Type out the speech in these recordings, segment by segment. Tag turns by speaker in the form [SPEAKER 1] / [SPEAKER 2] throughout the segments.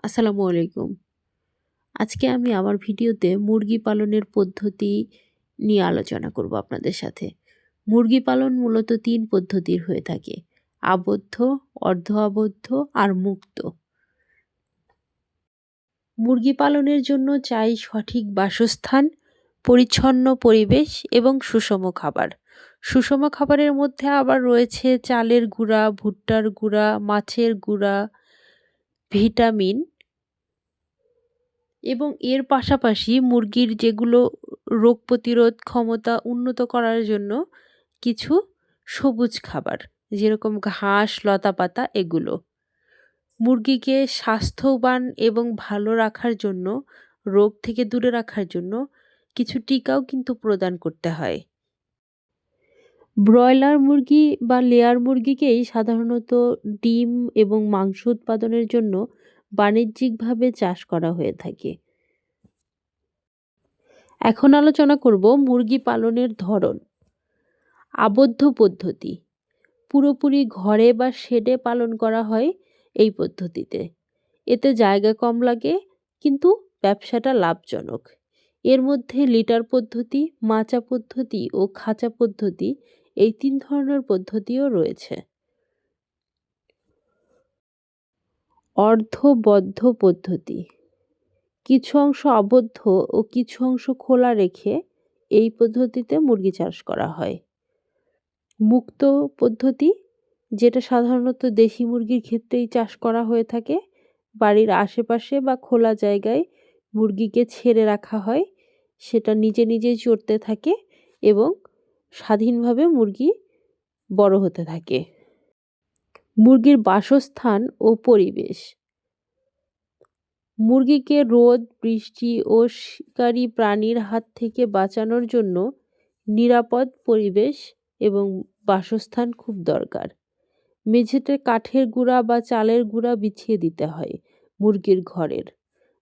[SPEAKER 1] আসসালামু আলাইকুম। আজকে আমি আমার ভিডিওতে মুরগি পালনের পদ্ধতি নিয়ে আলোচনা করব আপনাদের সাথে। মুরগি পালন মূলত ৩ পদ্ধতির হয়ে থাকে। আবদ্ধ, অর্ধ আবদ্ধ আর মুক্ত। মুরগি পালনের জন্য চাই সঠিক বাসস্থান, পরিচ্ছন্ন পরিবেশ এবং সুষম খাবার। সুষম খাবারের মধ্যে আবার রয়েছে চালের গুঁড়া, ভুট্টার গুঁড়া, মাছের গুঁড়া, ভিটামিন এবং এর পাশাপাশি মুরগির যেগুলো রোগ প্রতিরোধ ক্ষমতা উন্নত করার জন্য কিছু সবুজ খাবার, যেরকম ঘাস, লতাপাতা এগুলো। মুরগিকে স্বাস্থ্যবান এবং ভালো রাখার জন্য, রোগ থেকে দূরে রাখার জন্য কিছু টিকাও কিন্তু প্রদান করতে হয়। ব্রয়লার মুরগি বা লেয়ার মুরগিকেই সাধারণত ডিম এবং মাংস উৎপাদনের জন্য বাণিজ্যিকভাবে চাষ করা হয়ে থাকে। এখন আলোচনা করব মুরগি পালনের ধরন। আবদ্ধ পদ্ধতি, পুরোপুরি ঘরে বা শেডে পালন করা হয় এই পদ্ধতিতে। এতে জায়গা কম লাগে কিন্তু ব্যবসাটা লাভজনক। এর মধ্যে লিটার পদ্ধতি, মাচা পদ্ধতি ও খাঁচা পদ্ধতি, এই ৩ ধরনের পদ্ধতিও রয়েছে। অর্ধবদ্ধ পদ্ধতি, কিছু অংশ আবদ্ধ ও কিছু অংশ খোলা রেখে এই পদ্ধতিতে মুরগি চাষ করা হয়। মুক্ত পদ্ধতি, যেটা সাধারণত দেশি মুরগির ক্ষেত্রেই চাষ করা হয়ে থাকে। বাড়ির আশেপাশে বা খোলা জায়গায় মুরগিকে ছেড়ে রাখা হয়, সেটা নিজে নিজেই চরতে থাকে এবং স্বাধীনভাবে মুরগি বড় হতে থাকে। মুরগির বাসস্থান ও পরিবেশ, মুরগিকে রোদ, বৃষ্টি ও শিকারী প্রাণীর হাত থেকে বাঁচানোর জন্য নিরাপদ পরিবেশ এবং বাসস্থান খুব দরকার। মেঝেতে কাঠের গুঁড়া বা চালের গুঁড়া বিছিয়ে দিতে হয় মুরগির ঘরের।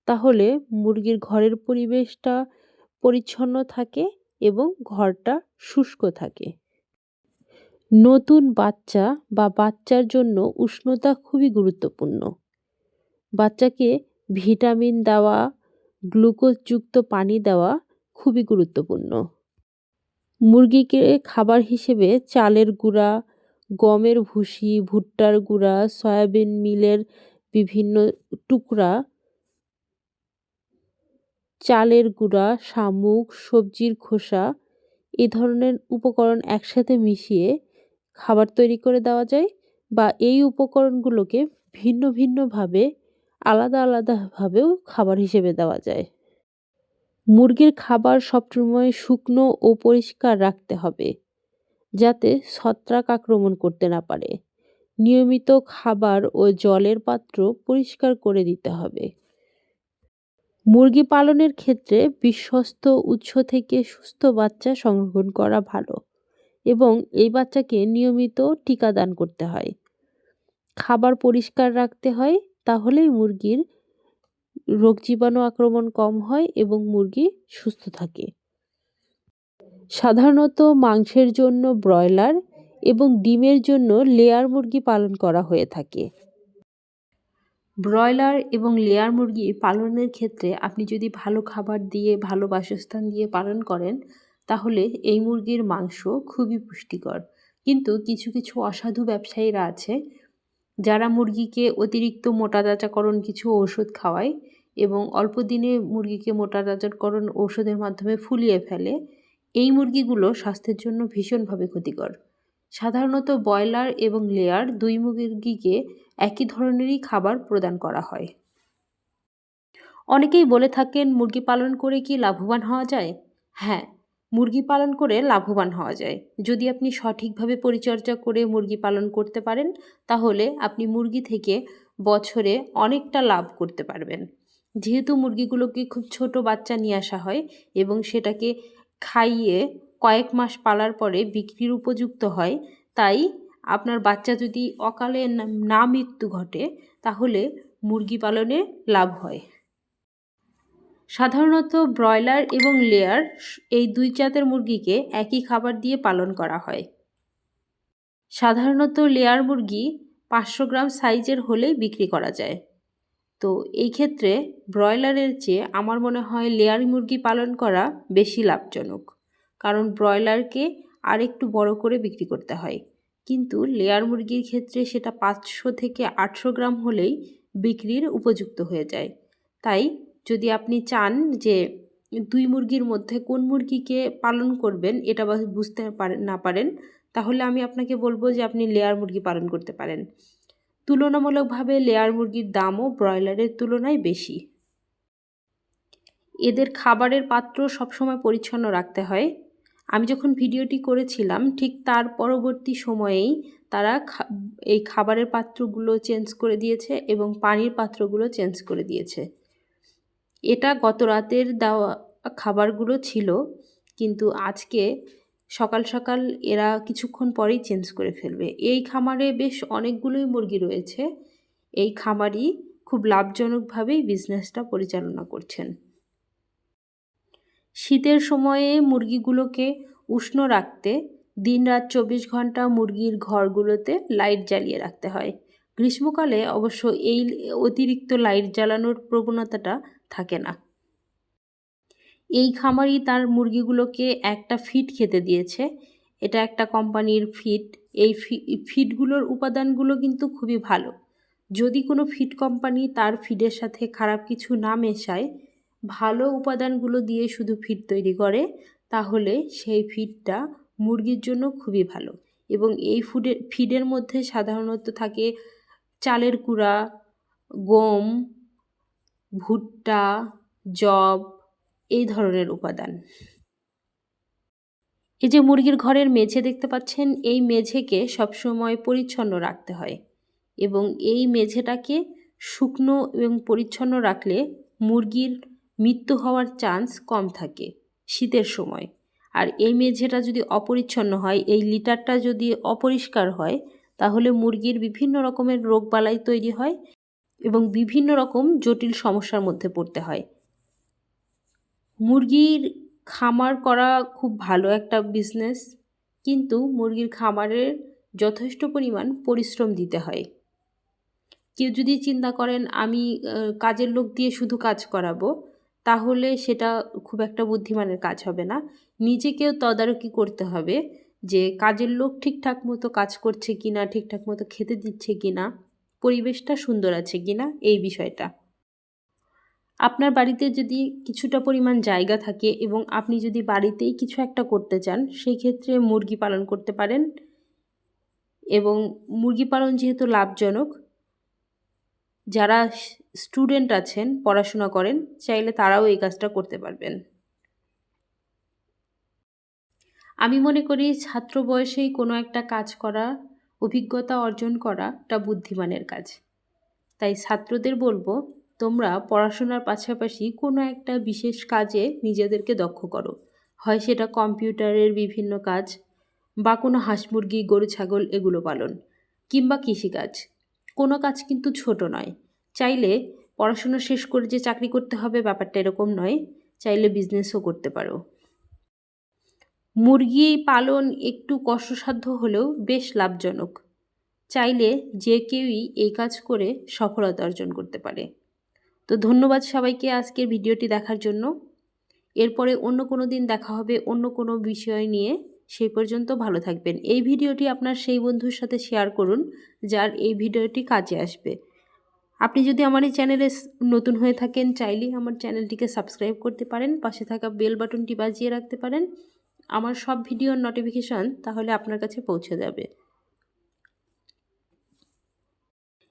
[SPEAKER 1] তাহলে মুরগির ঘরের পরিবেশটা পরিচ্ছন্ন থাকে এবং ঘরটা শুষ্ক থাকে। নতুন বাচ্চা বা বাচ্চার জন্য উষ্ণতা খুবই গুরুত্বপূর্ণ। বাচ্চাকে ভিটামিন দেওয়া, গ্লুকোজযুক্ত পানি দেওয়া খুবই গুরুত্বপূর্ণ। মুরগিকে খাবার হিসেবে চালের গুঁড়া, গমের ভুসি, ভুট্টার গুঁড়া, সয়াবিন মিলের বিভিন্ন টুকরা, চালের গুঁড়া, শামুক, সবজির খোসা, এ ধরনের উপকরণ একসাথে মিশিয়ে খাবার তৈরি করে দেওয়া যায়, বা এই উপকরণগুলোকে ভিন্ন ভিন্নভাবে আলাদা আলাদাভাবেও খাবার হিসেবে দেওয়া যায়। মুরগির খাবার সবসময় শুকনো ও পরিষ্কার রাখতে হবে, যাতে ছত্রাক আক্রমণ করতে না পারে। নিয়মিত খাবার ও জলের পাত্র পরিষ্কার করে দিতে হবে। মুরগি পালনের ক্ষেত্রে বিশ্বস্ত উৎস থেকে সুস্থ বাচ্চা সংগ্রহণ করা ভালো এবং এই বাচ্চাকে নিয়মিত টিকাদান করতে হয়। খাবার পরিষ্কার রাখতে হয়, তাহলেই মুরগির রোগ জীবাণু আক্রমণ কম হয় এবং মুরগি সুস্থ থাকে। সাধারণত মাংসের জন্য ব্রয়লার এবং ডিমের জন্য লেয়ার মুরগি পালন করা হয়ে থাকে। ব্রয়লার এবং লেয়ার মুরগি পালনের ক্ষেত্রে আপনি যদি ভালো খাবার দিয়ে, ভালো বাসস্থান দিয়ে পালন করেন, তাহলে এই মুরগির মাংস খুবই পুষ্টিকর। কিন্তু কিছু কিছু অসাধু ব্যবসায়ীরা আছে, যারা মুরগিকে অতিরিক্ত মোটাতাজাকরণ কিছু ঔষধ খাওয়ায় এবং অল্প দিনে মুরগিকে মোটাতাজাকরণ ঔষধের মাধ্যমে ফুলিয়ে ফেলে। এই মুরগিগুলো স্বাস্থ্যের জন্য ভীষণভাবে ক্ষতিকর। সাধারণত ব্রয়লার এবং লেয়ার ২ মুরগিকে একই ধরনেরই খাবার প্রদান করা হয়। অনেকেই বলে থাকেন, মুরগি পালন করে কি লাভবান হওয়া যায়? হ্যাঁ, মুরগি পালন করে লাভবান হওয়া যায়। যদি আপনি সঠিকভাবে পরিচর্যা করে মুরগি পালন করতে পারেন, তাহলে আপনি মুরগি থেকে বছরে অনেকটা লাভ করতে পারবেন। যেহেতু মুরগিগুলোকে খুব ছোট বাচ্চা নিয়ে আসা হয় এবং সেটাকে খাইয়ে কয়েক মাস পালার পরে বিক্রির উপযুক্ত হয়, তাই আপনার বাচ্চা যদি অকালে না মৃত্যু ঘটে, তাহলে মুরগি পালনে লাভ হয়। সাধারণত ব্রয়লার এবং লেয়ার এই ২ জাতের মুরগিকে একই খাবার দিয়ে পালন করা হয়। সাধারণত লেয়ার মুরগি ৫০০ গ্রাম সাইজের হলেই বিক্রি করা যায়। তো এই ক্ষেত্রে ব্রয়লারের চেয়ে আমার মনে হয় লেয়ার মুরগি পালন করা বেশি লাভজনক, কারণ ব্রয়লারকে আরেকটু বড় করে বিক্রি করতে হয়, কিন্তু লেয়ার মুরগির ক্ষেত্রে সেটা 500 থেকে 800 গ্রাম হলেই বিক্রির উপযুক্ত হয়ে যায়। তাই যদি আপনি চান যে দুই মুরগির মধ্যে কোন মুরগিকে পালন করবেন এটা বুঝতে না পারেন, তাহলে আমি আপনাকে বলবো যে আপনি লেয়ার মুরগি পালন করতে পারেন। তুলনামূলকভাবে লেয়ার মুরগির দামও ব্রয়লারের তুলনায় বেশি। এদের খাবারের পাত্র সবসময় পরিচ্ছন্ন রাখতে হয়। আমি যখন ভিডিওটি করেছিলাম ঠিক তার পরবর্তী সময়েই তারা এই খাবারের পাত্রগুলো চেঞ্জ করে দিয়েছে এবং পানির পাত্রগুলো চেঞ্জ করে দিয়েছে। এটা গত রাতের দেওয়া খাবারগুলো ছিল, কিন্তু আজকে সকাল সকাল এরা কিছুক্ষণ পরেই চেঞ্জ করে ফেলবে। এই খামারে বেশ অনেকগুলোই মুরগি রয়েছে। এই খামারি খুব লাভজনকভাবেই বিজনেসটা পরিচালনা করছেন। শীতের সময়ে মুরগিগুলোকে উষ্ণ রাখতে দিনরাত 24 ঘন্টা মুরগির ঘরগুলোতে লাইট জ্বালিয়ে রাখতে হয়। গ্রীষ্মকালে অবশ্য এই অতিরিক্ত লাইট জ্বালানোর প্রবণতাটা থাকে না। এই খামারি তার মুরগিগুলোকে একটা ফিড খেতে দিয়েছে। এটা একটা কোম্পানির ফিড। এই ফিডগুলোর উপাদানগুলো কিন্তু খুবই ভালো। যদি কোনো ফিড কোম্পানি তার ফিডের সাথে খারাপ কিছু না মেশায়, ভালো উপাদানগুলো দিয়ে শুধু ফিড তৈরি করে, তাহলে সেই ফিডটা মুরগির জন্য খুবই ভালো। এবং এই ফিডের মধ্যে সাধারণত থাকে চালের কুড়া, গম, ভুট্টা, যব, এই ধরনের উপাদান। এই যে মুরগির ঘরের মেঝে দেখতে পাচ্ছেন, এই মেঝেকে সবসময় পরিচ্ছন্ন রাখতে হয় এবং এই মেঝেটাকে শুকনো এবং পরিচ্ছন্ন রাখলে মুরগির মৃত্যু হওয়ার চান্স কম থাকে শীতের সময়। আর এই মেঝেটা যদি অপরিচ্ছন্ন হয়, এই লিটারটা যদি অপরিষ্কার হয়, তাহলে মুরগির বিভিন্ন রকমের রোগবালাই তৈরি হয় এবং বিভিন্ন রকম জটিল সমস্যার মধ্যে পড়তে হয়। মুরগির খামার করা খুব ভালো একটা বিজনেস, কিন্তু মুরগির খামারের যথেষ্ট পরিমাণ পরিশ্রম দিতে হয়। কেউ যদি চিন্তা করেন আমি কাজের লোক দিয়ে শুধু কাজ করাবো, তাহলে সেটা খুব একটা বুদ্ধিমানের কাজ হবে না। নিজেকেও তদারকি করতে হবে যে কাজের লোক ঠিকঠাক মতো কাজ করছে কিনা, ঠিকঠাক মতো খেতে দিচ্ছে কিনা, পরিবেশটা সুন্দর আছে কিনা, এই বিষয়টা। আপনার বাড়িতে যদি কিছুটা পরিমাণ জায়গা থাকে এবং আপনি যদি বাড়িতেই কিছু একটা করতে চান, সেই ক্ষেত্রে মুরগি পালন করতে পারেন। এবং মুরগি পালন যেহেতু লাভজনক, যারা স্টুডেন্ট আছেন, পড়াশোনা করেন, চাইলে তারাও এই কাজটা করতে পারবেন। আমি মনে করি ছাত্র বয়সেই কোনো একটা কাজ করা, অভিজ্ঞতা অর্জন করাটা বুদ্ধিমানের কাজ। তাই ছাত্রদের বলবো, তোমরা পড়াশোনার পাশাপাশি কোনো একটা বিশেষ কাজে নিজেদেরকে দক্ষ করো। হয় সেটা কম্পিউটারের বিভিন্ন কাজ, বা কোনো হাঁস মুরগি, গরু ছাগল এগুলো পালন, কিংবা কৃষিকাজ। কোনো কাজ কিন্তু ছোট নয়। চাইলে পড়াশোনা শেষ করে যে চাকরি করতে হবে ব্যাপারটা এরকম নয়, চাইলে বিজনেসও করতে পারো। মুরগি পালন একটু কষ্টসাধ্য হলেও বেশ লাভজনক। চাইলে যে কেউই এই কাজ করে সফলতা অর্জন করতে পারে। তো ধন্যবাদ সবাইকে আজকের ভিডিওটি দেখার জন্য। এরপরে অন্য কোনো দিন দেখা হবে অন্য কোনো বিষয় নিয়ে। সেই পর্যন্ত ভালো থাকবেন। এই ভিডিওটি আপনার সেই বন্ধুর সাথে শেয়ার করুন যার এই ভিডিওটি কাজে আসবে। আপনি যদি আমার এই চ্যানেলে নতুন হয়ে থাকেন, চাইলেই আমার চ্যানেলটিকে সাবস্ক্রাইব করতে পারেন, পাশে থাকা বেল বাটনটি বাজিয়ে রাখতে পারেন। আমার সব ভিডিওর নোটিফিকেশন তাহলে আপনার কাছে পৌঁছে যাবে।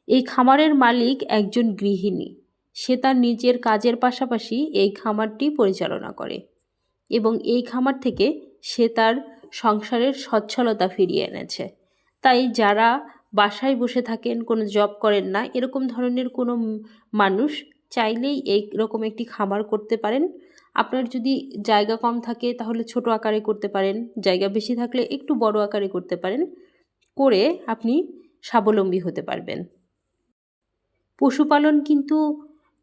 [SPEAKER 1] এই খামারের মালিক একজন গৃহিণী। সে তার নিজের কাজের পাশাপাশি এই খামারটি পরিচালনা করে এবং এই খামার থেকে সে তার সংসারের সচ্ছলতা ফিরিয়ে এনেছে। তাই যারা বাসায় বসে থাকেন, কোনো জব করেন না, এরকম ধরনের কোনো মানুষ চাইলেই এই রকম একটি খামার করতে পারেন। আপনার যদি জায়গা কম থাকে তাহলে ছোট আকারে করতে পারেন, জায়গা বেশি থাকলে একটু বড় আকারে করতে পারেন, করে আপনি স্বাবলম্বী হতে পারবেন। পশুপালন কিন্তু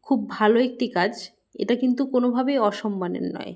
[SPEAKER 1] খুব ভালো একটি কাজ, এটা কিন্তু কোনোভাবেই অসম্মানের নয়।